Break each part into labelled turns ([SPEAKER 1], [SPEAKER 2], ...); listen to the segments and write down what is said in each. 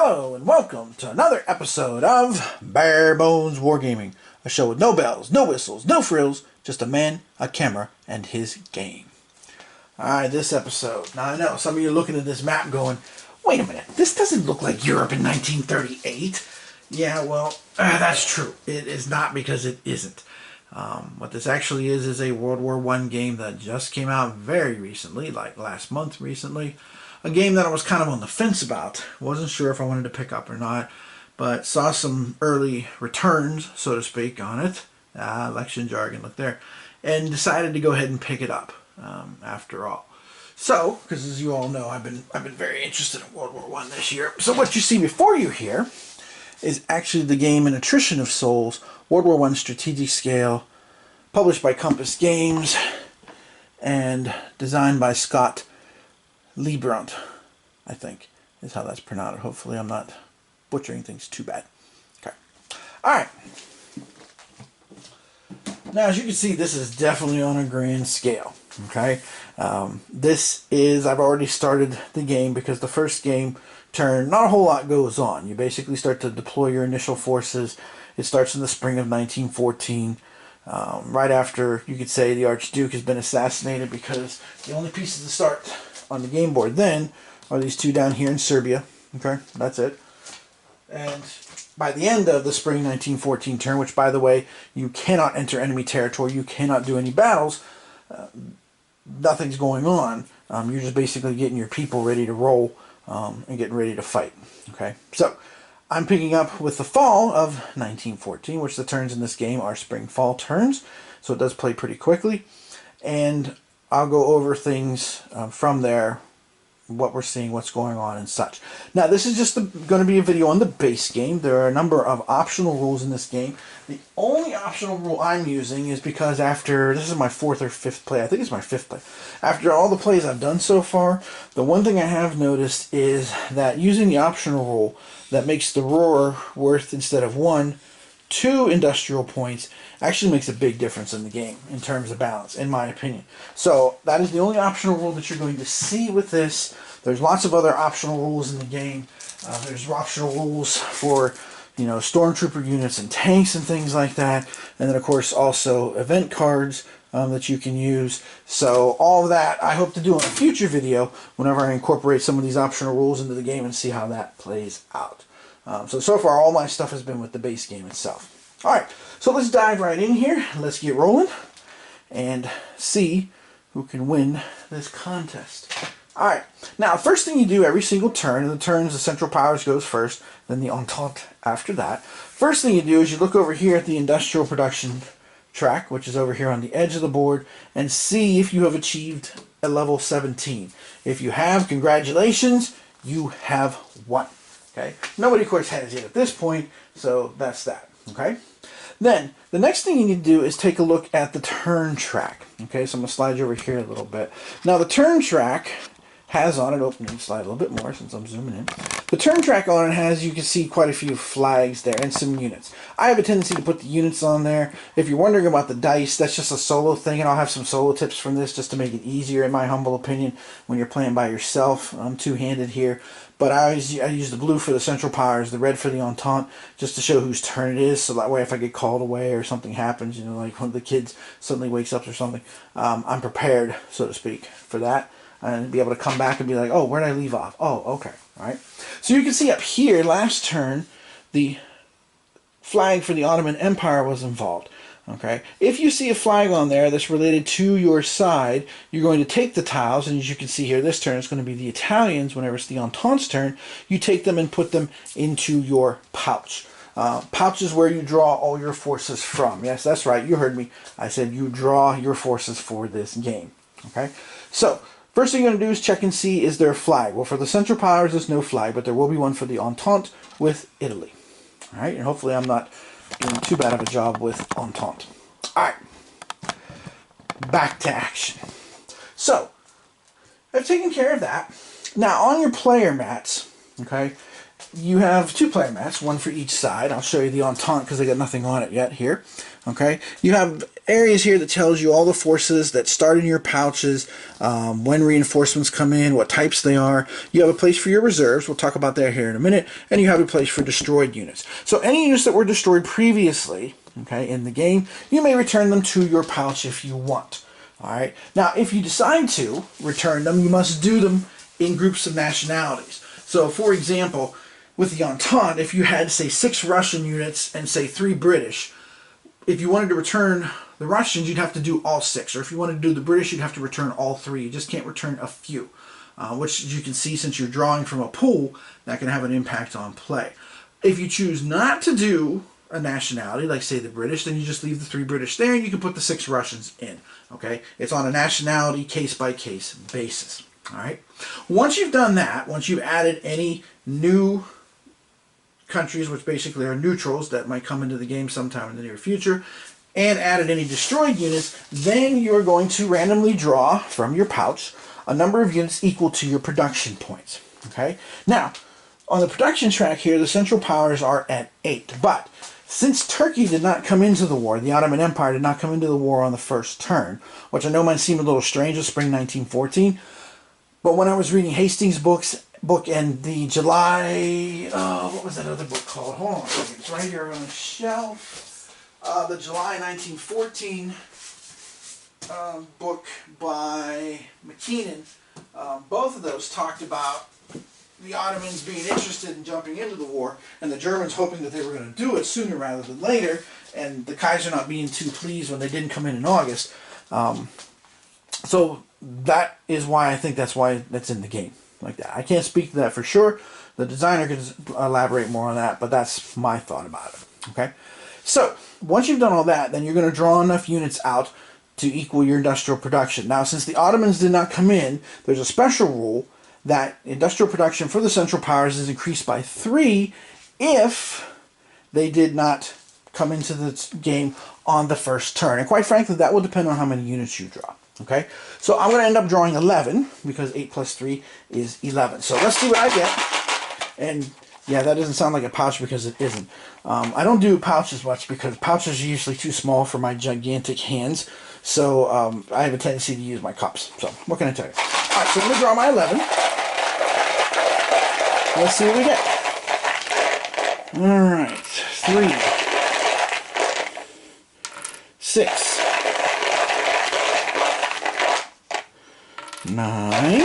[SPEAKER 1] Hello and welcome to another episode of Bare Bones Wargaming, a show with no bells, no whistles, no frills, just a man, a camera, and his game. Alright, this episode. Now I know some of you are looking at this map going, wait a minute, this doesn't look like Europe in 1938. Yeah, well, that's true. It is not because it isn't. What this actually is a World War I game that just came out very recently, like last month recently. A game that I was kind of on the fence about. Wasn't sure if I wanted to pick up or not, but saw some early returns, so to speak, on it. Election jargon, look there. And decided to go ahead and pick it up, after all. So, because as you all know, I've been very interested in World War I this year. So what you see before you here is actually the game An Attrition of Souls, World War I Strategic Scale, published by Compass Games, and designed by Scott Liebrandt, I think, is how that's pronounced. Hopefully I'm not butchering things too bad. Okay. Alright. Now, as you can see, this is definitely on a grand scale. Okay. This is, I've already started the game because the first game turn, not a whole lot goes on. You basically start to deploy your initial forces. It starts in the spring of 1914. Right after, you could say, the Archduke has been assassinated, because the only pieces to start on the game board then are these two down here in Serbia. Okay, that's it. And by the end of the spring 1914 turn, which, by the way, you cannot enter enemy territory, you cannot do any battles, nothing's going on. You're just basically getting your people ready to roll and getting ready to fight. Okay, so I'm picking up with the fall of 1914, which the turns in this game are spring-fall turns, so it does play pretty quickly. And I'll go over things from there, what we're seeing, what's going on, and such. Now, this is just going to be a video on the base game. There are a number of optional rules in this game. The only optional rule I'm using is because after, this is my fourth or fifth play, I think it's my fifth play. After all the plays I've done so far, the one thing I have noticed is that using the optional rule that makes the roar worth, instead of 1, 2 industrial points, actually makes a big difference in the game in terms of balance, in my opinion. So that is the only optional rule that you're going to see with this. There's lots of other optional rules in the game. There's optional rules for, you know, stormtrooper units and tanks and things like that. And then, of course, also event cards that you can use. So all of that I hope to do in a future video whenever I incorporate some of these optional rules into the game and see how that plays out. So far, all my stuff has been with the base game itself. Alright, so let's dive right in here. Let's get rolling and see who can win this contest. Alright, now first thing you do every single turn, in the turns the Central Powers goes first, then the Entente after that. First thing you do is you look over here at the Industrial Production track, which is over here on the edge of the board, and see if you have achieved a level 17. If you have, congratulations, you have won. Okay, nobody, of course, has it at this point, so that's that. Okay, then the next thing you need to do is take a look at the turn track. Okay, so I'm going to slide you over here a little bit. Now, the turn track has on it, let me slide a little bit more since I'm zooming in. The turn track on it has, you can see, quite a few flags there and some units. I have a tendency to put the units on there. If you're wondering about the dice, that's just a solo thing, and I'll have some solo tips from this just to make it easier, in my humble opinion, when you're playing by yourself. I'm two-handed here. But I use the blue for the Central Powers, the red for the Entente, just to show whose turn it is, so that way if I get called away or something happens, you know, like one of the kids suddenly wakes up or something, I'm prepared, so to speak, for that. And be able to come back and be like, oh, where did I leave off? Oh, okay, all right. So you can see up here, last turn, the flag for the Ottoman Empire was involved. Okay, if you see a flag on there that's related to your side, you're going to take the tiles, and as you can see here, this turn is going to be the Italians. Whenever it's the Entente's turn, you take them and put them into your pouch. Pouch is where you draw all your forces from. Yes, that's right, you heard me. I said you draw your forces for this game. Okay, so first thing you're going to do is check and see, is there a flag? Well, for the Central Powers, there's no flag, but there will be one for the Entente with Italy. All right, and hopefully I'm not doing too bad of a job with Entente. Alright, back to action. So, I've taken care of that. Now, on your player mats, okay, you have 2-player mats, one for each side. I'll show you the Entente because I got nothing on it yet here. Okay, you have areas here that tells you all the forces that start in your pouches, when reinforcements come in, what types they are. You have a place for your reserves. We'll talk about that here in a minute. And you have a place for destroyed units. So any units that were destroyed previously, okay, in the game, you may return them to your pouch if you want. All right. Now, if you decide to return them, you must do them in groups of nationalities. So, for example, with the Entente, if you had, say, 6 Russian units and, say, 3 British, if you wanted to return the Russians, you'd have to do all 6. Or if you wanted to do the British, you'd have to return all 3. You just can't return a few. Which, as you can see, since you're drawing from a pool, that can have an impact on play. If you choose not to do a nationality, like, say, the British, then you just leave the 3 British there, and you can put the 6 Russians in. Okay? It's on a nationality, case-by-case basis. All right? Once you've done that, once you've added any new countries, which basically are neutrals that might come into the game sometime in the near future, and added any destroyed units, then you're going to randomly draw from your pouch a number of units equal to your production points. Okay? Now, on the production track here, the Central Powers are at 8, but since Turkey did not come into the war, the Ottoman Empire did not come into the war on the first turn, which I know might seem a little strange with Spring 1914, but when I was reading Hastings' book and the July, what was that other book called? Hold on a second. It's right here on the shelf. The July 1914 book by McKeenan. Both of those talked about the Ottomans being interested in jumping into the war, and the Germans hoping that they were going to do it sooner rather than later, and the Kaiser not being too pleased when they didn't come in August. So that is why I think that's why that's in the game like that. I can't speak to that for sure. The designer can elaborate more on that, but that's my thought about it. Okay, so once you've done all that, then you're going to draw enough units out to equal your industrial production. Now, since the Ottomans did not come in, there's a special rule that industrial production for the Central Powers is increased by 3 if they did not come into the game on the first turn. And quite frankly, that will depend on how many units you draw. Okay, so I'm going to end up drawing 11 because 8 plus 3 is 11. So let's see what I get. And yeah, that doesn't sound like a pouch because it isn't. I don't do pouches much because pouches are usually too small for my gigantic hands. So I have a tendency to use my cups. So what can I tell you? All right, so I'm going to draw my 11. Let's see what we get. All right, 3, 6, 9,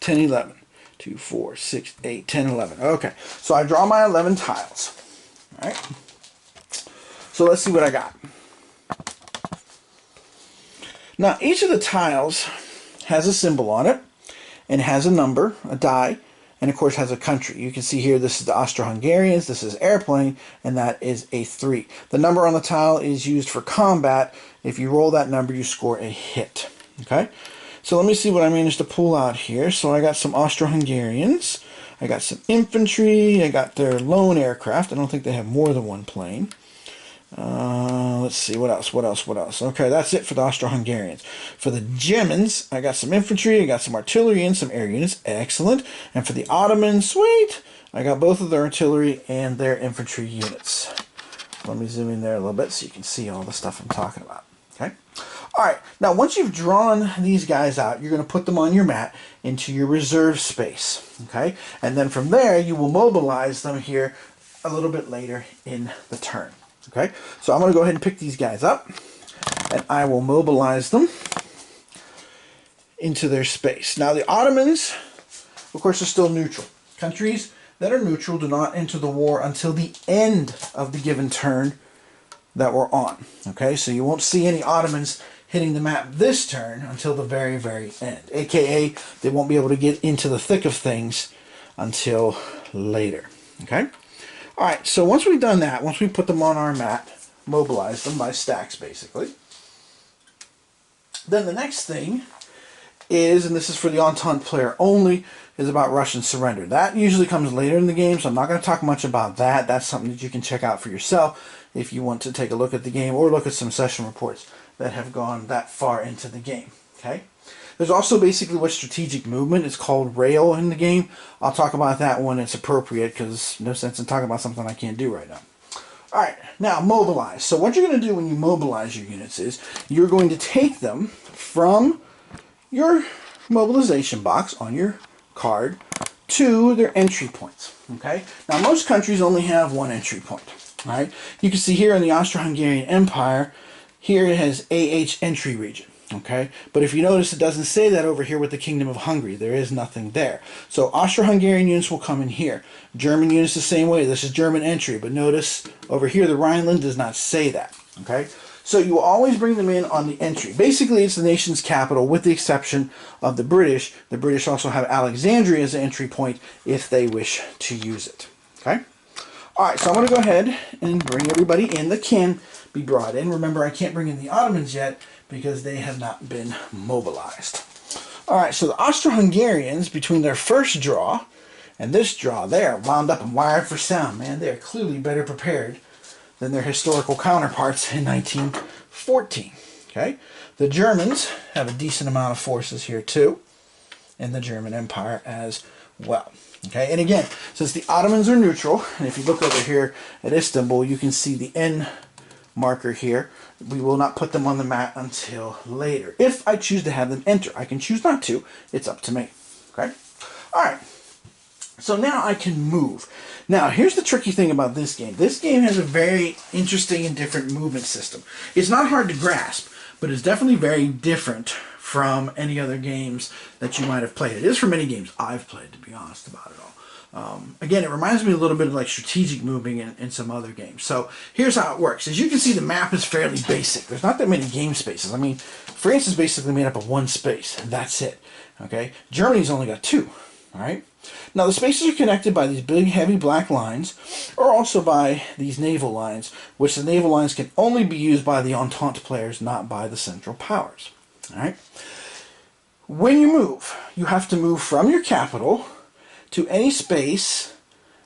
[SPEAKER 1] 10, 11. 2, 4, 6, 8, 10, 11. Okay, so I draw my 11 tiles. All right. So let's see what I got. Now, each of the tiles has a symbol on it and has a number, a die, and of course has a country. You can see here this is the Austro-Hungarians, this is airplane, and that is a 3. The number on the tile is used for combat. If you roll that number, you score a hit. Okay? So let me see what I managed to pull out here. So I got some Austro-Hungarians. I got some infantry. I got their lone aircraft. I don't think they have more than one plane. Let's see, what else? Okay, that's it for the Austro-Hungarians. For the Germans, I got some infantry, I got some artillery and some air units. Excellent. And for the Ottomans, sweet, I got both of their artillery and their infantry units. Let me zoom in there a little bit so you can see all the stuff I'm talking about. Okay. All right. Now, once you've drawn these guys out, you're going to put them on your mat into your reserve space. Okay. And then from there, you will mobilize them here a little bit later in the turn. Okay. So I'm going to go ahead and pick these guys up, and I will mobilize them into their space. Now, the Ottomans, of course, are still neutral. Countries that are neutral do not enter the war until the end of the given turn that we're on. Okay, so you won't see any Ottomans hitting the map this turn until the very, very end. AKA, they won't be able to get into the thick of things until later. Okay? Alright, so once we've done that, once we put them on our mat, mobilize them by stacks basically, then the next thing is, and this is for the Entente player only, is about Russian surrender. That usually comes later in the game, so I'm not going to talk much about that. That's something that you can check out for yourself if you want to take a look at the game or look at some session reports that have gone that far into the game. Okay. There's also basically what's strategic movement. It's called rail in the game. I'll talk about that when it's appropriate, because no sense in talking about something I can't do right now. Alright, now mobilize. So what you're going to do when you mobilize your units is you're going to take them from your mobilization box on your card to their entry points. Okay? Now most countries only have one entry point. Alright? You can see here in the Austro-Hungarian Empire, here it has AH entry region. Okay, but if you notice, it doesn't say that over here with the Kingdom of Hungary. There is nothing there. So Austro-Hungarian units will come in here. German units the same way. This is German entry, but notice over here the Rhineland does not say that. Okay, so you will always bring them in on the entry. Basically, it's the nation's capital, with the exception of the British. The British also have Alexandria as an entry point if they wish to use it. Okay. All right, so I'm going to go ahead and bring everybody in that can be brought in. Remember, I can't bring in the Ottomans yet, because they have not been mobilized. Alright, so the Austro-Hungarians, between their first draw and this draw, they are wound up and wired for sound, man. They are clearly better prepared than their historical counterparts in 1914. Okay, the Germans have a decent amount of forces here too, in the German Empire as well. Okay, and again, since the Ottomans are neutral, and if you look over here at Istanbul, you can see the N marker here. We will not put them on the map until later. If I choose to have them enter, I can choose not to. It's up to me. Okay? Alright. So now I can move. Now, here's the tricky thing about this game. This game has a very interesting and different movement system. It's not hard to grasp, but it's definitely very different from any other games that you might have played. It is from any games I've played, to be honest about it all. Again, it reminds me a little bit of like strategic moving in some other games. So here's how it works. As you can see, the map is fairly basic. There's not that many game spaces. I mean, France is basically made up of one space, and that's it. Okay, Germany's only got two. All right. Now the spaces are connected by these big, heavy black lines, or also by these naval lines, which the naval lines can only be used by the Entente players, not by the Central Powers. All right. When you move, you have to move from your capital to any space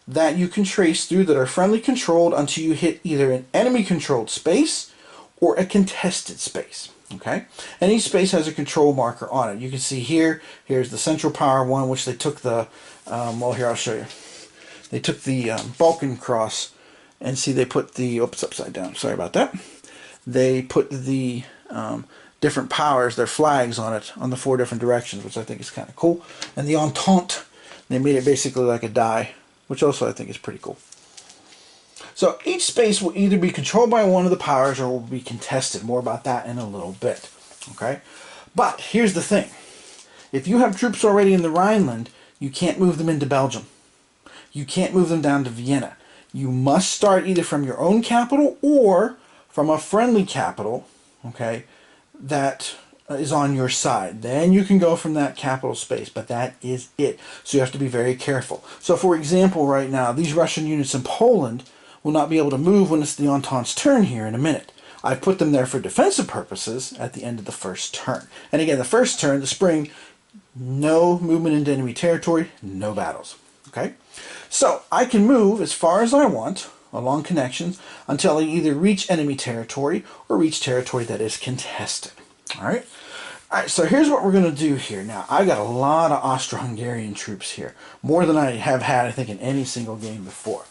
[SPEAKER 1] that you can trace through that are friendly controlled until you hit either an enemy controlled space or a contested space. Okay, and each space has a control marker on it. You can see here's the Central Power one, which they took the well, here I'll show you. They took the Balkan cross, and see they put the oops, upside down, sorry about that. They put the different powers, their flags on it, on the 4 different directions, which I think is kind of cool. And the Entente, they made it basically like a die, which also I think is pretty cool. So each space will either be controlled by one of the powers or will be contested. More about that in a little bit. Okay? But here's the thing. If you have troops already in the Rhineland, you can't move them into Belgium. You can't move them down to Vienna. You must start either from your own capital or from a friendly capital, okay, that is on your side. Then you can go from that capital space, but that is it. So you have to be very careful. So for example, right now, these Russian units in Poland will not be able to move when it's the Entente's turn here in a minute. I put them there for defensive purposes at the end of the first turn. And again, the first turn, the spring, no movement into enemy territory, no battles. Okay? So I can move as far as I want along connections until I either reach enemy territory or reach territory that is contested. Alright? Alright, so here's what we're going to do here. Now, I've got a lot of Austro-Hungarian troops here. More than I have had, I think, in any single game before.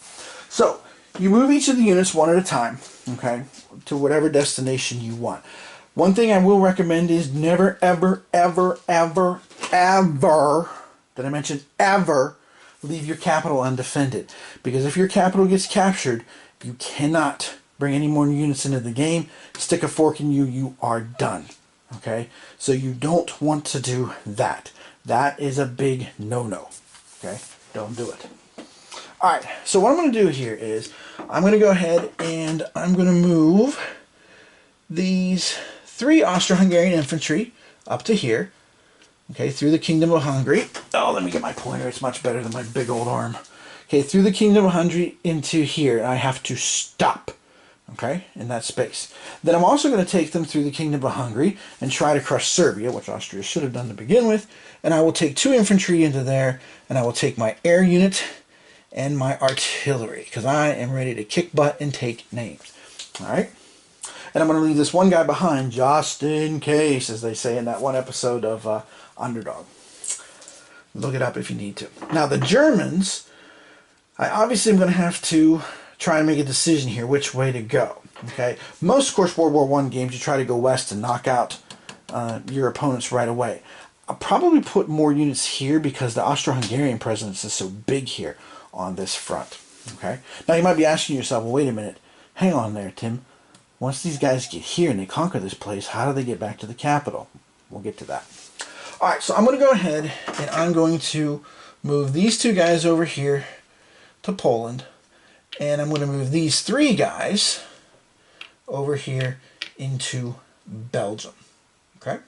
[SPEAKER 1] So, you move each of the units one at a time, okay, to whatever destination you want. One thing I will recommend is never, ever, ever, ever, ever, did I mention ever, leave your capital undefended. Because if your capital gets captured, you cannot bring any more units into the game. Stick a fork in you, you are done. Okay? So you don't want to do that. That is a big no-no. Okay? Don't do it. Alright, so what I'm going to do here is I'm going to go ahead and I'm going to move these 3 Austro-Hungarian infantry up to here. Okay, through the Kingdom of Hungary. Oh, let me get my pointer. It's much better than my big old arm. Okay, through the Kingdom of Hungary into here. I have to stop. Okay, in that space. Then I'm also going to take them through the Kingdom of Hungary and try to crush Serbia, which Austria should have done to begin with. And I will take 2 infantry into there, and I will take my air unit and my artillery, because I am ready to kick butt and take names. Alright? And I'm going to leave this one guy behind just in case, as they say in that one episode of Underdog. Look it up if you need to. Now, the Germans, I obviously am going to have to try and make a decision here which way to go. Okay, most, of course, World War I games, you try to go west and knock out your opponents right away. I'll probably put more units here because the Austro-Hungarian presence is so big here on this front. Okay, now you might be asking yourself, well, wait a minute, hang on there, Tim. Once these guys get here and they conquer this place, how do they get back to the capital? We'll get to that. All right, so I'm going to go ahead and I'm going to move these two guys over here to Poland, and I'm going to move these three guys over here into Belgium. Okay?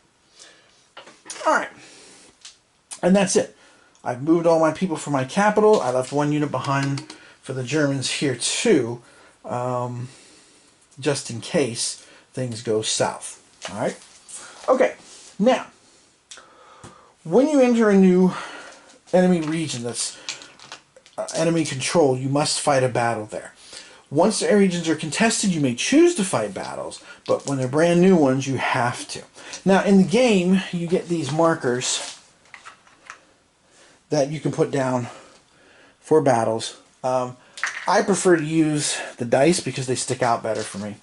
[SPEAKER 1] All right. And that's it. I've moved all my people from my capital. I left one unit behind for the Germans here too, just in case things go south. All right? Okay. Now, when you enter a new enemy region that's enemy controlled, you must fight a battle there. Once the regions are contested, you may choose to fight battles, but when they're brand new ones, you have to. Now, in the game, you get these markers that you can put down for battles. I prefer to use the dice because they stick out better for me.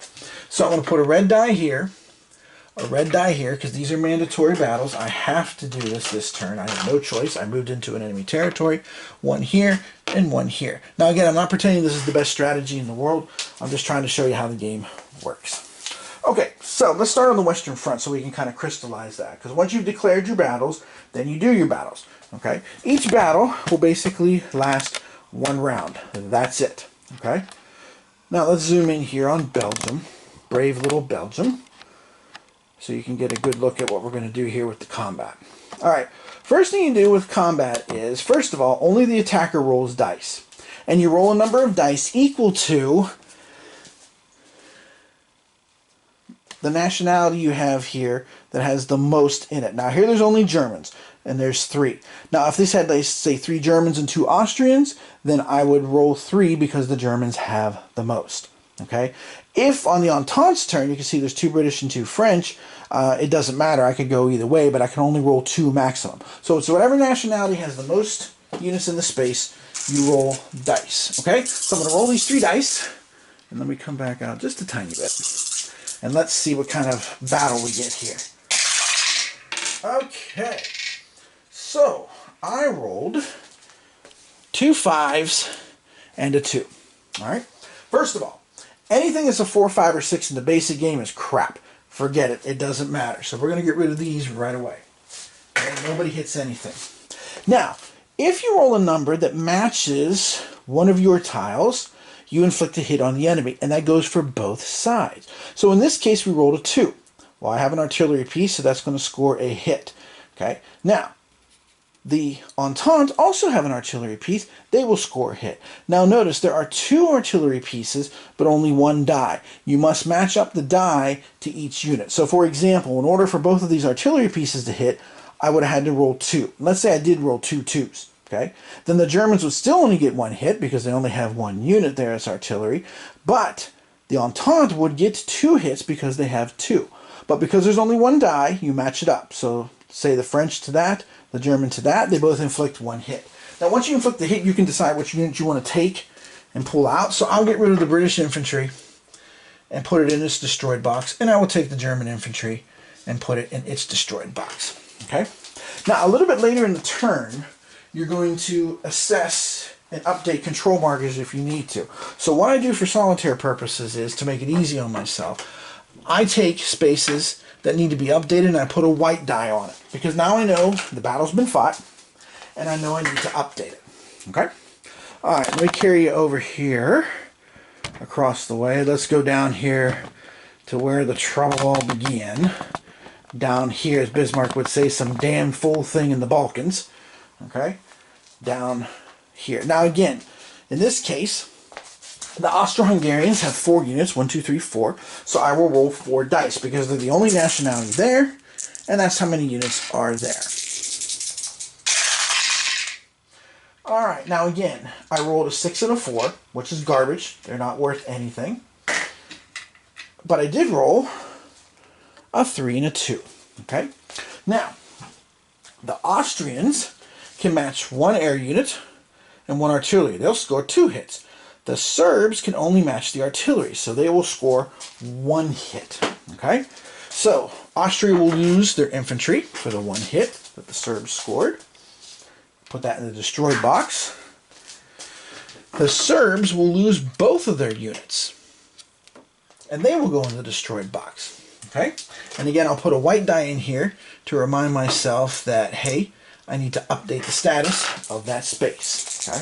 [SPEAKER 1] So I'm going to put a red die here, because these are mandatory battles. I have to do this turn. I have no choice. I moved into an enemy territory. One here and one here. Now again, I'm not pretending this is the best strategy in the world. I'm just trying to show you how the game works. Okay, so let's start on the Western Front so we can kind of crystallize that. Because once you've declared your battles, then you do your battles. Okay, each battle will basically last one round. That's it. Okay, now let's zoom in here on Belgium. Brave little Belgium. So you can get a good look at what we're going to do here with the combat. Alright, first thing you do with combat is, first of all, only the attacker rolls dice. And you roll a number of dice equal to the nationality you have here that has the most in it. Now here there's only Germans, and there's 3. Now if this had, let's say, 3 Germans and 2 Austrians, then I would roll 3 because the Germans have the most. Okay? If on the Entente's turn, you can see there's 2 British and 2 French, it doesn't matter. I could go either way, but I can only roll 2 maximum. So it's whatever nationality has the most units in the space, you roll dice. Okay? So I'm going to roll these 3 dice, and let me come back out just a tiny bit. And let's see what kind of battle we get here. Okay. So, I rolled 2 5s and a 2. Alright? First of all, anything that's a 4, 5, or 6 in the basic game is crap. Forget it. It doesn't matter. So we're going to get rid of these right away. Okay? Nobody hits anything. Now, if you roll a number that matches one of your tiles, you inflict a hit on the enemy, and that goes for both sides. So in this case, we rolled a 2. Well, I have an artillery piece, so that's going to score a hit. Okay. Now, the Entente also have an artillery piece. They will score a hit. Now notice there are 2 artillery pieces, but only 1 die. You must match up the die to each unit. So for example, in order for both of these artillery pieces to hit, I would have had to roll 2. Let's say I did roll 2 2s. Okay? Then the Germans would still only get 1 hit because they only have 1 unit there as artillery. But the Entente would get 2 hits because they have 2. But because there's only 1 die, you match it up. So say the French to that, the German to that, they both inflict 1 hit. Now once you inflict the hit, you can decide which unit you want to take and pull out. So I'll get rid of the British infantry and put it in its destroyed box. And I will take the German infantry and put it in its destroyed box. Okay? Now a little bit later in the turn, you're going to assess and update control markers if you need to. So what I do for solitaire purposes is, to make it easy on myself, I take spaces that need to be updated and I put a white die on it. Because now I know the battle's been fought and I know I need to update it. Okay? Alright, let me carry you over here across the way. Let's go down here to where the trouble all began. Down here, as Bismarck would say, some damn fool thing in the Balkans. Okay? Down here. Now again, in this case, the Austro-Hungarians have 4 units, 1, 2, 3, 4. So I will roll 4 dice because they're the only nationality there, and that's how many units are there. Alright, now again, I rolled a 6 and a 4, which is garbage. They're not worth anything. But I did roll a 3 and a 2. Okay? Now, the Austrians can match 1 air unit and 1 artillery. They'll score 2 hits. The Serbs can only match the artillery, so they will score 1 hit. Okay? So, Austria will lose their infantry for the 1 hit that the Serbs scored. Put that in the destroyed box. The Serbs will lose both of their units, and they will go in the destroyed box. Okay? And again, I'll put a white die in here to remind myself that, hey, I need to update the status of that space. Okay?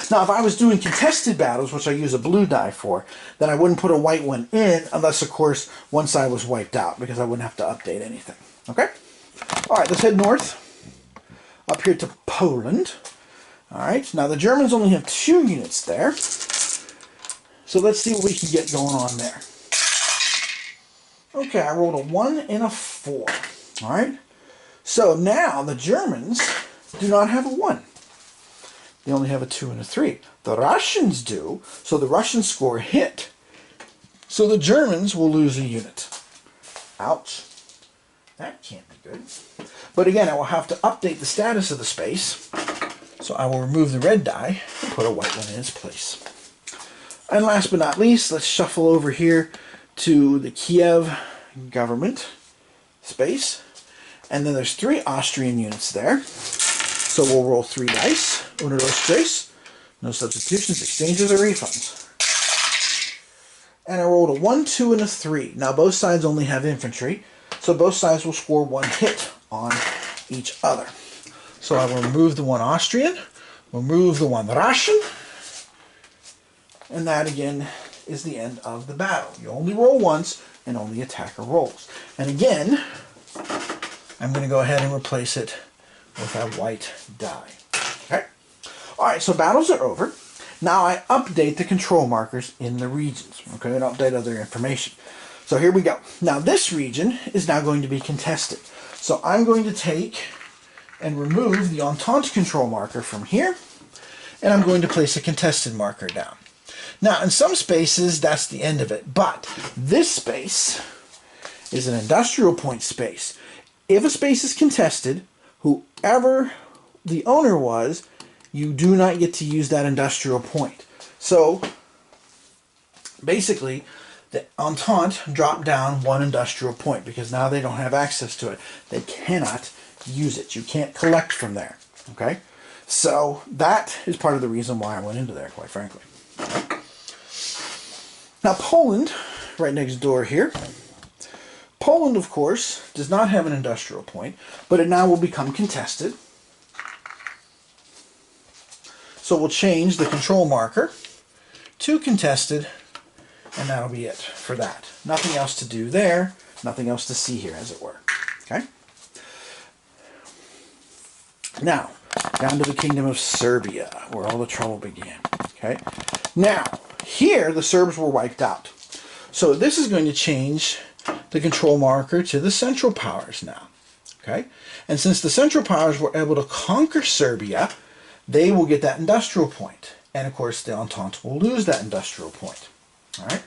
[SPEAKER 1] Now, if I was doing contested battles, which I use a blue die for, then I wouldn't put a white one in unless, of course, one side was wiped out, because I wouldn't have to update anything. Okay? All right, let's head north, up here to Poland. All right, now the Germans only have 2 units there, so let's see what we can get going on there. Okay, I rolled a 1 and a 4. All right, so now the Germans do not have a 1. They only have a 2 and a 3. The Russians do, so the Russians score a hit. So the Germans will lose a unit. Ouch. That can't be good. But again, I will have to update the status of the space. So I will remove the red die and put a white one in its place. And last but not least, let's shuffle over here to the Kiev government space. And then there's 3 Austrian units there. So we'll roll 3 dice. Uno, dos, tres. No substitutions, exchanges, or refunds. And I rolled a 1, 2, and a 3. Now both sides only have infantry, so both sides will score 1 hit on each other. So I will remove the 1 Austrian, remove the 1 Russian, and that again is the end of the battle. You only roll once, and only attacker rolls. And again, I'm going to go ahead and replace it with a white die. Okay? Alright, so battles are over. Now I update the control markers in the regions. Okay, and update other information. So here we go. Now this region is now going to be contested. So I'm going to take and remove the Entente control marker from here, and I'm going to place a contested marker down. Now in some spaces that's the end of it, but this space is an industrial point space. If a space is contested, whoever the owner was, you do not get to use that industrial point. So basically the Entente dropped down 1 industrial point because now they don't have access to it. They cannot use it. You can't collect from there. Okay? So that is part of the reason why I went into there, quite frankly. Okay? Now Poland, right next door here. Poland, of course, does not have an industrial point, but it now will become contested. So we'll change the control marker to contested, and that'll be it for that. Nothing else to do there, nothing else to see here, as it were. Okay? Now, down to the Kingdom of Serbia, where all the trouble began. Okay? Now, here the Serbs were wiped out. So this is going to change the control marker to the Central Powers now. Okay? And since the Central Powers were able to conquer Serbia, they will get that industrial point. And of course, the Entente will lose that industrial point. All right?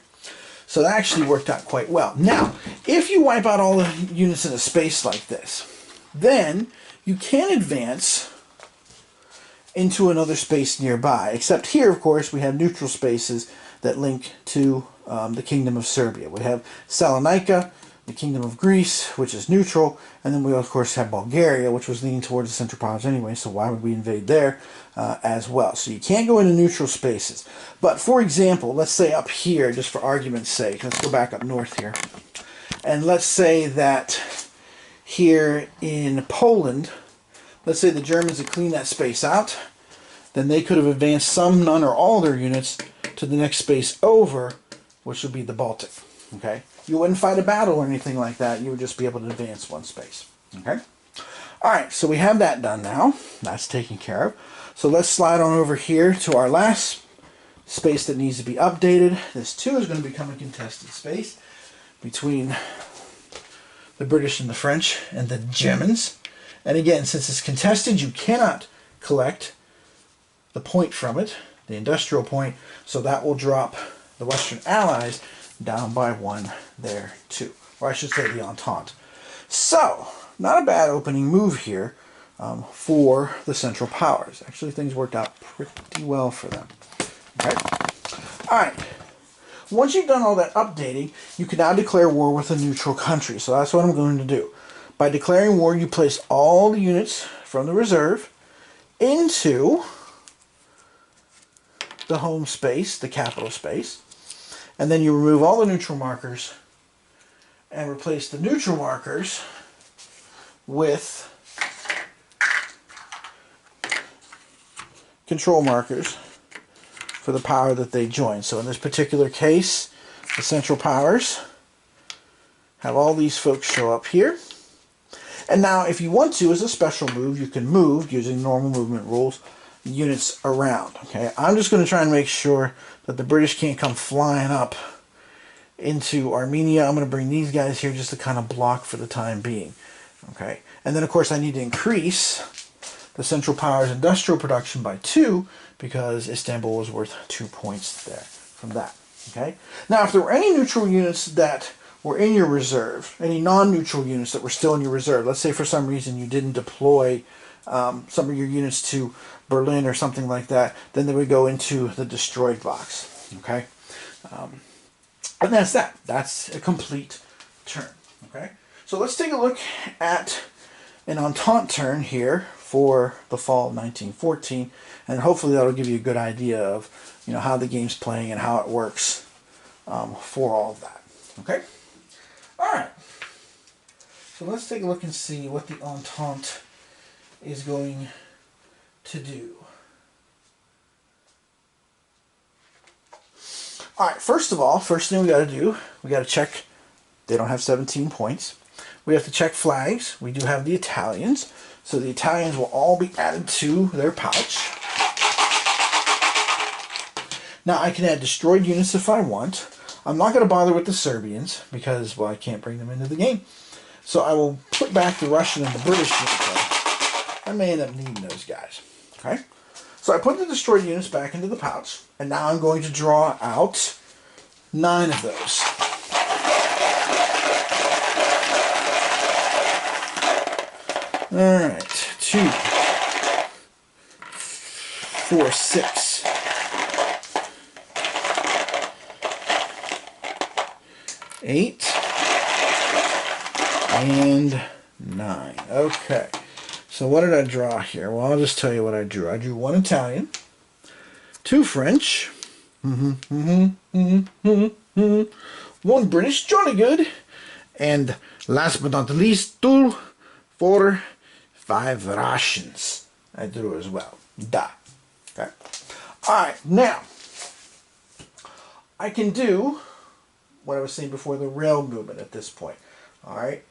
[SPEAKER 1] So that actually worked out quite well. Now, if you wipe out all the units in a space like this, then you can advance into another space nearby. Except here, of course, we have neutral spaces that link to the Kingdom of Serbia. We have Salonika, the Kingdom of Greece, which is neutral, and then we of course have Bulgaria, which was leaning towards the Central Powers anyway, so why would we invade there as well? So you can't go into neutral spaces. But for example, let's say up here, just for argument's sake, let's go back up north here, and let's say that here in Poland, let's say the Germans had cleaned that space out, then they could have advanced some, none, or all their units to the next space over, which would be the Baltic. Okay? You wouldn't fight a battle or anything like that. You would just be able to advance 1 space. Okay? Alright, so we have that done now. That's taken care of. So let's slide on over here to our last space that needs to be updated. This too is going to become a contested space between the British and the French and the Germans. And again, since it's contested, you cannot collect the point from it, the industrial point, so that will drop the Western Allies down by 1 there too. Or I should say the Entente. So, not a bad opening move here for the Central Powers. Actually, things worked out pretty well for them. Okay? Alright. Once you've done all that updating, you can now declare war with a neutral country. So that's what I'm going to do. By declaring war, you place all the units from the reserve into the home space, the capital space, and then you remove all the neutral markers and replace the neutral markers with control markers for the power that they join. So in this particular case, the Central Powers have all these folks show up here. And now if you want to, as a special move, you can move, using normal movement rules, units around. Okay, I'm just going to try and make sure that the British can't come flying up into Armenia. I'm going to bring these guys here just to kind of block for the time being. Okay, and then of course I need to increase the Central Powers industrial production by 2 because Istanbul was worth 2 points there from that. Okay, now if there were any neutral units that were in your reserve, any non-neutral units that were still in your reserve, let's say for some reason you didn't deploy some of your units to Berlin or something like that, then they would go into the destroyed box. Okay, and that's that. That's a complete turn. Okay, so let's take a look at an Entente turn here for the fall of 1914, and hopefully that'll give you a good idea of how the game's playing and how it works for all of that. Okay, all right. So let's take a look and see what the Entente is going to do. Alright, first of all, first thing we got to do, we got to check they don't have 17 points. We have to check flags. We do have the Italians, so the Italians will all be added to their pouch. Now I can add destroyed units if I want. I'm not going to bother with the Serbians because, well, I can't bring them into the game. So I will put back the Russian and the British units. I may end up needing those guys. Okay, so I put the destroyed units back into the pouch, and now I'm going to draw out 9 of those. All right, 2, 4, 6, 8, and 9. Okay. So what did I draw here? Well, I'll just tell you what I drew. I drew 1 Italian, 2 French, 1 British, jolly good, and last but not least, 2, 4, 5 Russians. I drew as well. Da. Okay. Alright, now, I can do what I was saying before, the rail movement at this point. Alright.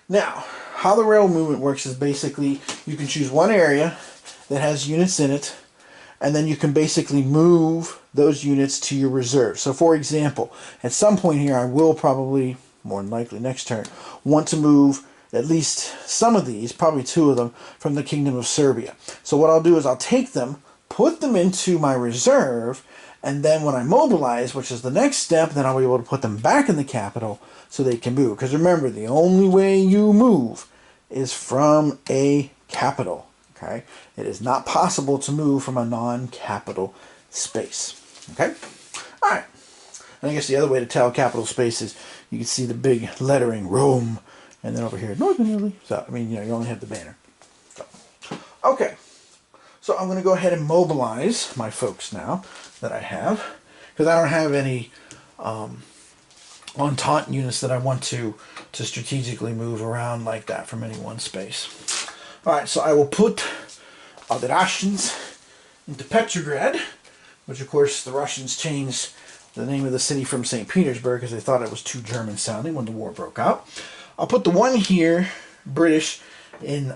[SPEAKER 1] Now, how the rail movement works is basically you can choose one area that has units in it, and then you can basically move those units to your reserve. So for example, at some point here I will probably, more than likely next turn, want to move at least some of these, probably 2 of them, from the Kingdom of Serbia. So what I'll do is I'll take them, put them into my reserve, and then when I mobilize, which is the next step, then I'll be able to put them back in the capital so they can move. Because remember, the only way you move is from a capital. Okay? It is not possible to move from a non-capital space. Okay? Alright. And I guess the other way to tell capital space is you can see the big lettering, Rome, and then over here, Northern Italy. So, I mean, you only have the banner. So, okay. So I'm going to go ahead and mobilize my folks now that I have, because I don't have any Entente units that I want to strategically move around like that from any one space. Alright, so I will put the Russians into Petrograd, which of course the Russians changed the name of the city from St. Petersburg because they thought it was too German sounding when the war broke out. I'll put the one here, British, in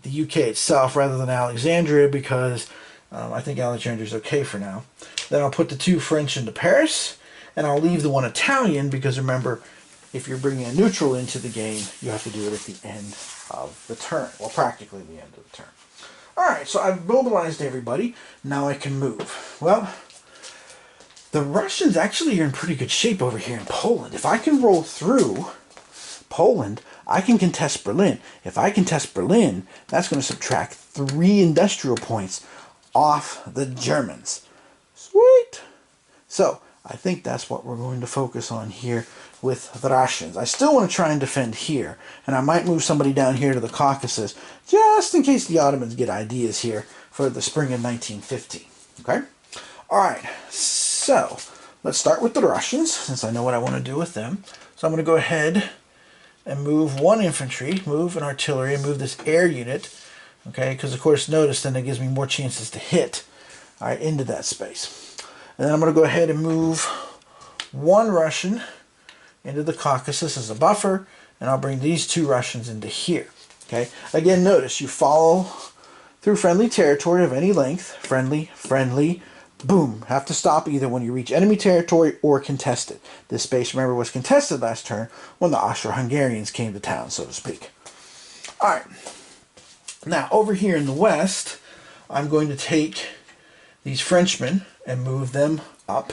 [SPEAKER 1] the UK itself rather than Alexandria because I think Alexandria is okay for now. Then I'll put the 2 French into Paris, and I'll leave the 1 Italian because remember, if you're bringing a neutral into the game, you have to do it at the end of the turn. Well, practically the end of the turn. Alright, so I've mobilized everybody. Now I can move. Well, The Russians actually are in pretty good shape over here in Poland. If I can roll through Poland, I can contest Berlin. If I contest Berlin, that's going to subtract 3 industrial points off the Germans. Sweet! So, I think that's what we're going to focus on here with the Russians. I still want to try and defend here, and I might move somebody down here to the Caucasus, just in case the Ottomans get ideas here for the spring of 1915. Okay? Alright, so let's start with the Russians, since I know what I want to do with them. So I'm going to go ahead and move 1 infantry, move an artillery, and move this air unit. Okay, because of course, notice then it gives me more chances to hit, alright, into that space. And then I'm going to go ahead and move 1 Russian into the Caucasus as a buffer, and I'll bring these 2 Russians into here. Okay, again, notice you follow through friendly territory of any length, friendly, friendly, boom. Have to stop either when you reach enemy territory or contested. This space, remember, was contested last turn when the Austro-Hungarians came to town, so to speak. Alright, now over here in the west, I'm going to take these Frenchmen and move them up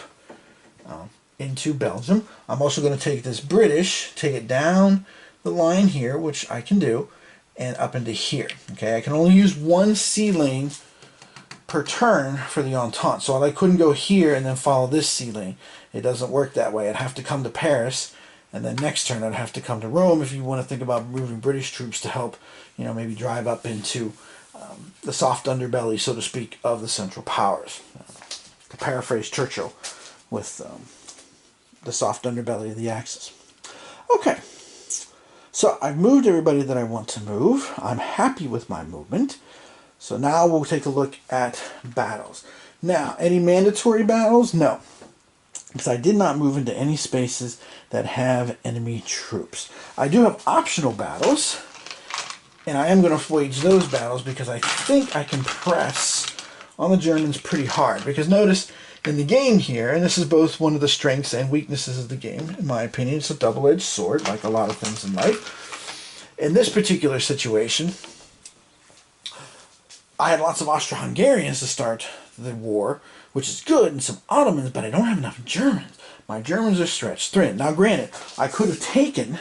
[SPEAKER 1] into Belgium. I'm also going to take this British, take it down the line here, which I can do, and up into here. Okay, I can only use 1 sea lane per turn for the Entente, so I couldn't go here and then follow this sea lane. It doesn't work that way. I'd have to come to Paris, and then next turn I'd have to come to Rome if you want to think about moving British troops to help, you know, maybe drive up into the soft underbelly, so to speak, of the Central Powers. To paraphrase Churchill with the soft underbelly of the Axis. Okay, so I've moved everybody that I want to move. I'm happy with my movement. So now we'll take a look at battles. Now, any mandatory battles? No, because I did not move into any spaces that have enemy troops. I do have optional battles, and I am going to wage those battles because I think I can press on the Germans pretty hard. Because notice in the game here, and this is both one of the strengths and weaknesses of the game, in my opinion, it's a double-edged sword, like a lot of things in life. In this particular situation, I had lots of Austro-Hungarians to start the war, which is good, and some Ottomans, but I don't have enough Germans. My Germans are stretched thin. Now, granted, I could have taken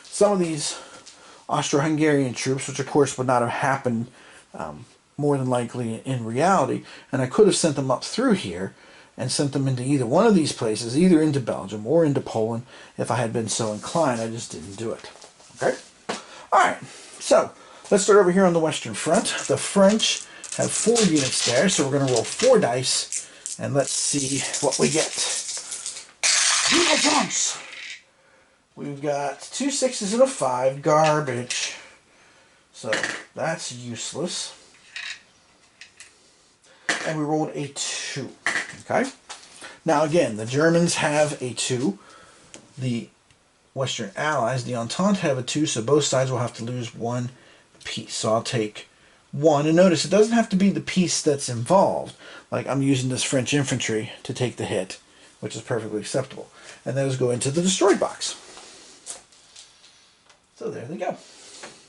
[SPEAKER 1] some of these Austro-Hungarian troops, which of course would not have happened more than likely in reality, and I could have sent them up through here and sent them into either one of these places, either into Belgium or into Poland, if I had been so inclined. I just didn't do it. Okay? Alright, so let's start over here on the Western Front. The French have 4 units there, so we're going to roll 4 dice, and let's see what we get. Viva France! We've got 2 6s and a 5. Garbage. So that's useless. And we rolled a 2. Okay? Now again, the Germans have a 2. The Western Allies, the Entente, have a 2, so both sides will have to lose 1 piece. So I'll take 1. And notice, it doesn't have to be the piece that's involved. Like, I'm using this French infantry to take the hit, which is perfectly acceptable. And those go into the destroyed box. So there they go.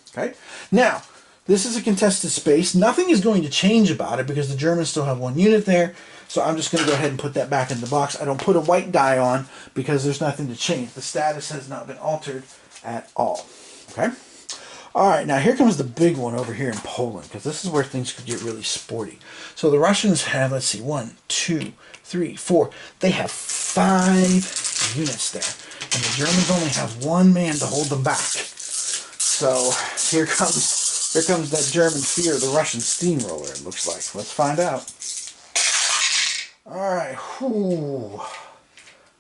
[SPEAKER 1] Okay? Now, this is a contested space. Nothing is going to change about it because the Germans still have 1 unit there. So I'm just going to go ahead and put that back in the box. I don't put a white die on because there's nothing to change. The status has not been altered at all. Okay? Alright, now here comes the big one over here in Poland, because this is where things could get really sporty. So the Russians have, let's see, 1, 2, 3, 4. They have 5 units there. And the Germans only have 1 man to hold them back. So here comes that German fear, the Russian steamroller, it looks like. Let's find out. Alright, whoo.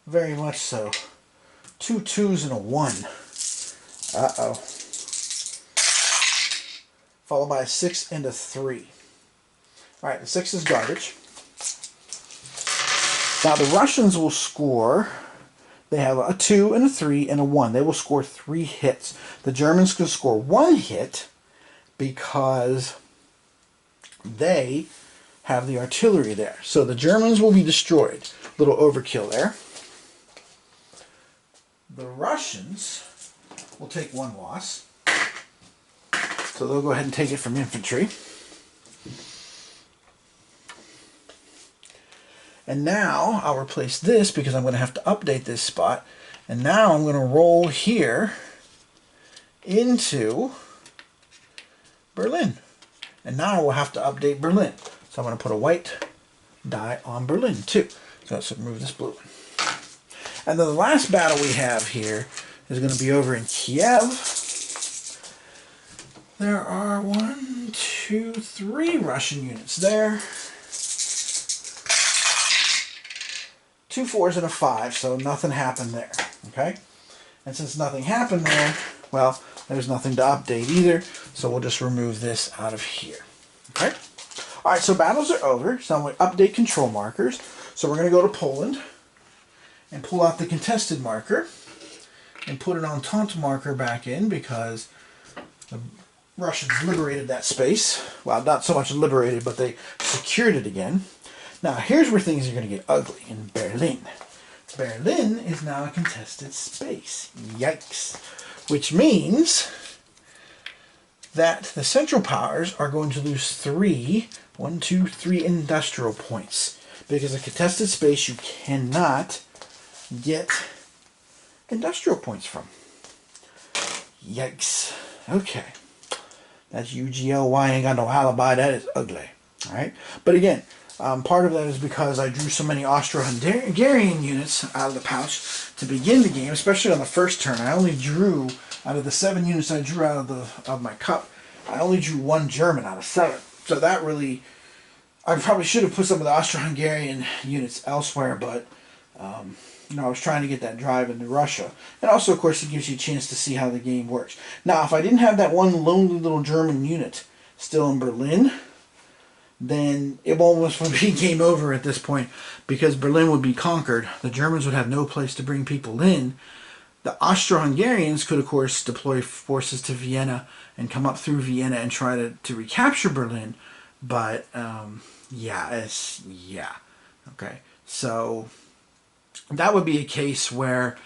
[SPEAKER 1] Very much so. 2 2s and a 1. Uh-oh. Followed by a 6 and a 3. Alright, the 6 is garbage. Now the Russians will score, they have a 2 and a 3 and a 1. They will score 3 hits. The Germans can score 1 hit because they have the artillery there. So the Germans will be destroyed. Little overkill there. The Russians will take 1 loss. So they'll go ahead and take it from infantry. And now I'll replace this because I'm going to have to update this spot. And now I'm going to roll here into Berlin. And now we'll have to update Berlin. So I'm going to put a white die on Berlin too. So let's remove this blue one. And then the last battle we have here is going to be over in Kiev. There are 1, 2, 3 Russian units there. 2 4s and a 5, so nothing happened there. Okay? And since nothing happened there, well, there's nothing to update either, so we'll just remove this out of here. Okay? Alright, so battles are over, so I'm going to update control markers. So we're going to go to Poland and pull out the contested marker and put an Entente marker back in because the Russians liberated that space. Well, not so much liberated, but they secured it again. Now, here's where things are going to get ugly in Berlin. Berlin is now a contested space. Yikes. Which means that the Central Powers are going to lose 3 industrial points. Because a contested space you cannot get industrial points from. Yikes. Okay. That's UGLY, ain't got no alibi. That is ugly. Alright? But again, part of that is because I drew so many Austro-Hungarian units out of the pouch to begin the game, especially on the first turn. I only drew, out of the 7 units I drew out of my cup, I only drew 1 German out of 7. So that really, I probably should have put some of the Austro-Hungarian units elsewhere, but you know, I was trying to get that drive into Russia. And also, of course, it gives you a chance to see how the game works. Now, if I didn't have that one lonely little German unit still in Berlin, then it almost would be game over at this point because Berlin would be conquered. The Germans would have no place to bring people in. The Austro-Hungarians could, of course, deploy forces to Vienna and come up through Vienna and try to recapture Berlin. But, yeah. Okay, so that would be a case where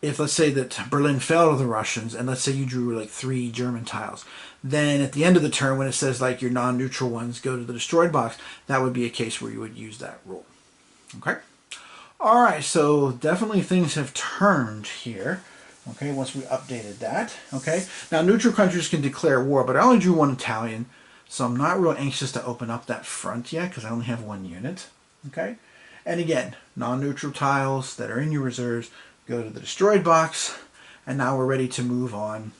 [SPEAKER 1] if, let's say, that Berlin fell to the Russians, and let's say you drew like 3 German tiles, then at the end of the turn, when it says like your non-neutral ones go to the destroyed box, that would be a case where you would use that rule. Okay? Alright, so definitely things have turned here. Okay, once we updated that. Okay, now neutral countries can declare war, but I only drew 1 Italian, so I'm not real anxious to open up that front yet because I only have 1 unit. Okay? And again, non-neutral tiles that are in your reserves go to the destroyed box. And now we're ready to move on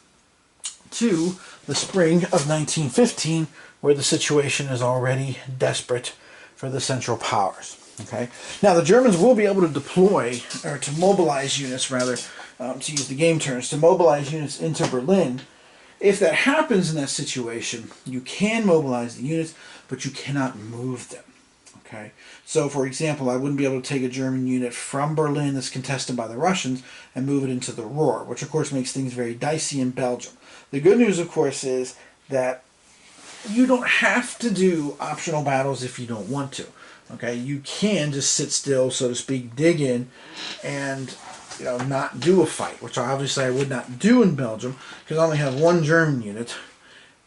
[SPEAKER 1] to the spring of 1915, where the situation is already desperate for the Central Powers. Okay. Now the Germans will be able to deploy, or to mobilize units rather, to use the game terms, to mobilize units into Berlin. If that happens in that situation, you can mobilize the units, but you cannot move them. Okay, so for example, I wouldn't be able to take a German unit from Berlin that's contested by the Russians and move it into the Ruhr, which of course makes things very dicey in Belgium. The good news, of course, is that you don't have to do optional battles if you don't want to. Okay, you can just sit still, so to speak, dig in, and not do a fight, which obviously I would not do in Belgium because I only have 1 German unit.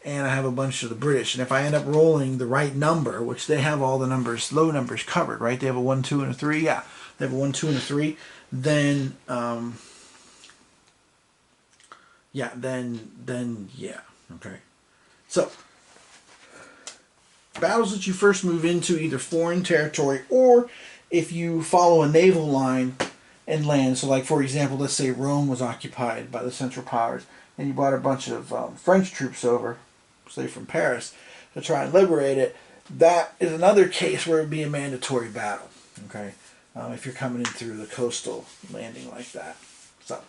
[SPEAKER 1] And I have a bunch of the British. And if I end up rolling the right number, which they have all the numbers, low numbers covered, right? They have a 1, 2, and a 3. Yeah, they have a 1, 2, and a 3. Then, yeah. Okay. So, battles that you first move into, either foreign territory or if you follow a naval line and land. So, like, for example, let's say Rome was occupied by the Central Powers and you brought a bunch of French troops over, say from Paris, to try and liberate it. That is another case where it would be a mandatory battle. Okay, if you're coming in through the coastal landing like that. So,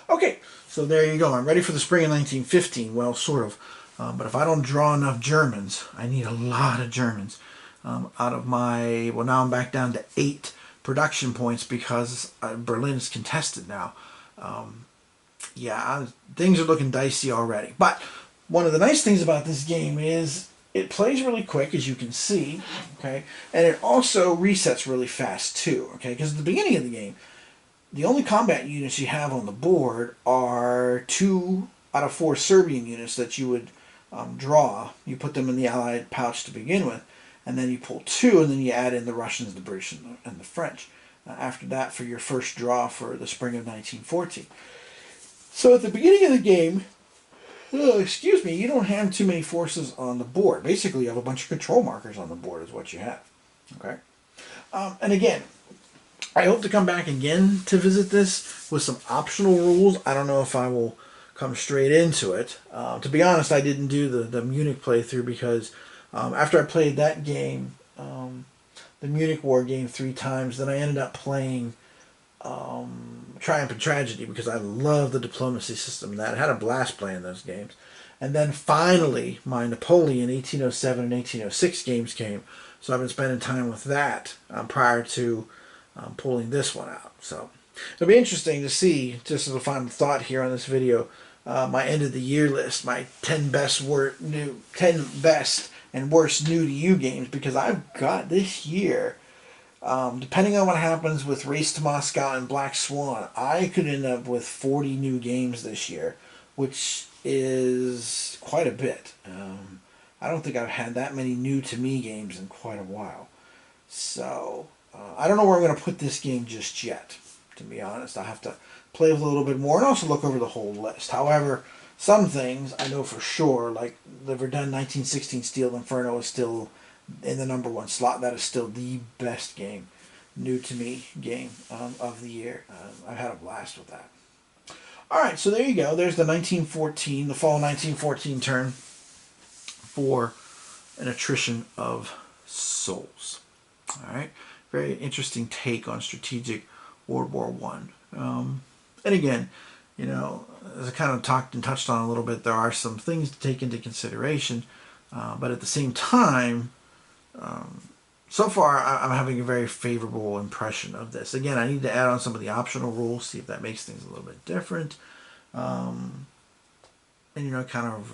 [SPEAKER 1] okay, so there you go. I'm ready for the spring of 1915. Well, sort of. But if I don't draw enough Germans, I need a lot of Germans. Out of my, well, now I'm back down to 8 production points because Berlin is contested now. Yeah, things are looking dicey already. But one of the nice things about this game is it plays really quick, as you can see, okay? And it also resets really fast, too, okay? Because at the beginning of the game, the only combat units you have on the board are 2 out of 4 Serbian units that you would draw. You put them in the Allied pouch to begin with. and then you pull 2, and then you add in the Russians, the British, and the French. After that, for your first draw for the spring of 1914. So at the beginning of the game, excuse me, you don't have too many forces on the board. Basically, you have a bunch of control markers on the board is what you have. Okay? And again, I hope to come back again to visit this with some optional rules. I don't know if I will come straight into it. To be honest, I didn't do the Munich playthrough because after I played that game, the Munich War game 3 times, then I ended up playing Triumph and Tragedy because I love the diplomacy system. That I had a blast playing those games. And then finally, my Napoleon 1807 and 1806 games came. So I've been spending time with that prior to pulling this one out. So it'll be interesting to see, just as a final thought here on this video, my end of the year list, my 10 best and worst new to you games, because I've got this year, depending on what happens with Race to Moscow and Black Swan, I could end up with 40 new games this year, which is quite a bit. I don't think I've had that many new to me games in quite a while. So I don't know where I'm going to put this game just yet, to be honest. I'll have to play with a little bit more and also look over the whole list. However, some things I know for sure, like the Verdun 1916 Steel Inferno is still in the #1 slot. That is still the best game, new to me game of the year. I've had a blast with that. All right, so there you go. There's the the fall 1914 turn for an Attrition of Souls. All right, very interesting take on strategic World War One. And again, you know, as I kind of talked and touched on a little bit, there are some things to take into consideration, but at the same time, so far I'm having a very favorable impression of this. Again, I need to add on some of the optional rules, see if that makes things a little bit different, and you know, kind of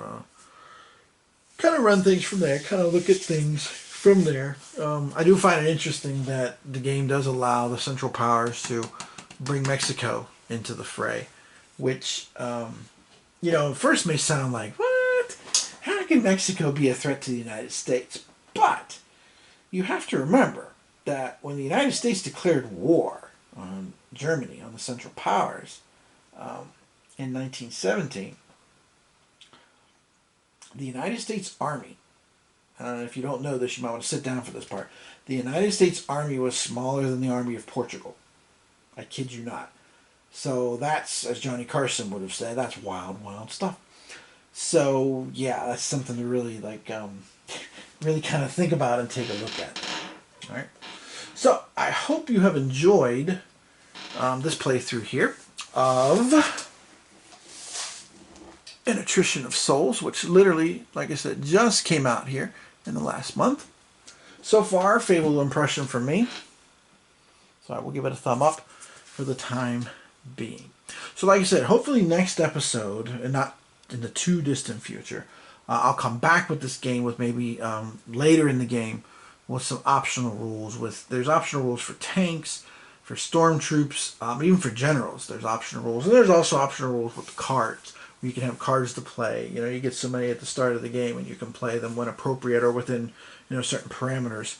[SPEAKER 1] run things from there, kind of look at things from there. I do find it interesting that the game does allow the Central Powers to bring Mexico into the fray, which, you know, at first may sound like, what? How can Mexico be a threat to the United States? But you have to remember that when the United States declared war on Germany, on the Central Powers, in 1917, the United States Army, if you don't know this, you might want to sit down for this part. The United States Army was smaller than the Army of Portugal. I kid you not. So that's, as Johnny Carson would have said, that's wild, wild stuff. So yeah, that's something to really really kind of think about and take a look at. All right. So I hope you have enjoyed this playthrough here of an Attrition of Souls, which literally, like I said, just came out here in the last month. So far, favorable impression for me. So I will give it a thumb up for the time being. So like I said, hopefully next episode, and not in the too distant future, I'll come back with this game with maybe later in the game with some optional rules. There's optional rules for tanks, for stormtroops, even for generals. There's optional rules, and there's also optional rules with cards. You can have cards to play. You know, you get so many at the start of the game, and you can play them when appropriate or within, you know, certain parameters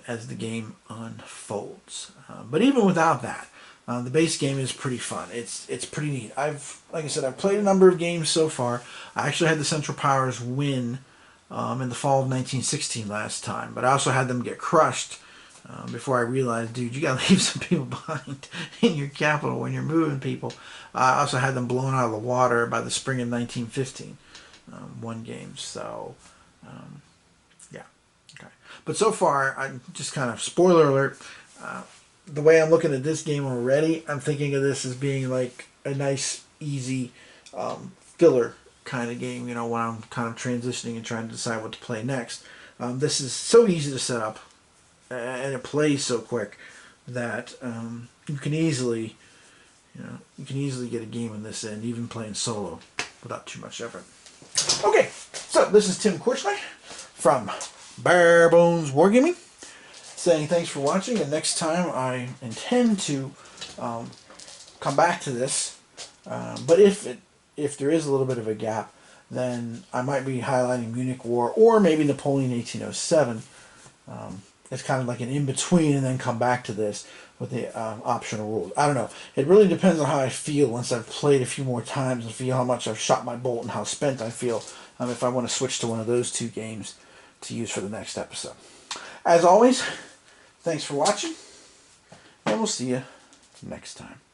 [SPEAKER 1] as the game unfolds. But even without that, the base game is pretty fun. It's pretty neat. Like I said, I've played a number of games so far. I actually had the Central Powers win in the fall of 1916 last time, but I also had them get crushed before I realized, dude, you gotta leave some people behind in your capital when you're moving people. I also had them blown out of the water by the spring of 1915, one game. So, yeah, okay. But so far, I'm just kind of spoiler alert. The way I'm looking at this game already, I'm thinking of this as being like a nice, easy filler kind of game. You know, when I'm kind of transitioning and trying to decide what to play next. This is so easy to set up, and it plays so quick that you can easily get a game in this end, even playing solo without too much effort. Okay, so this is Tim Korchley from Bare Bones Wargaming, saying thanks for watching, and next time I intend to come back to this, but if there is a little bit of a gap, then I might be highlighting Munich War or maybe Napoleon 1807 it's kind of like an in-between and then come back to this with the optional rules. I don't know. It really depends on how I feel once I've played a few more times and feel how much I've shot my bolt and how spent I feel if I want to switch to one of those two games to use for the next episode. As always, thanks for watching, and we'll see you next time.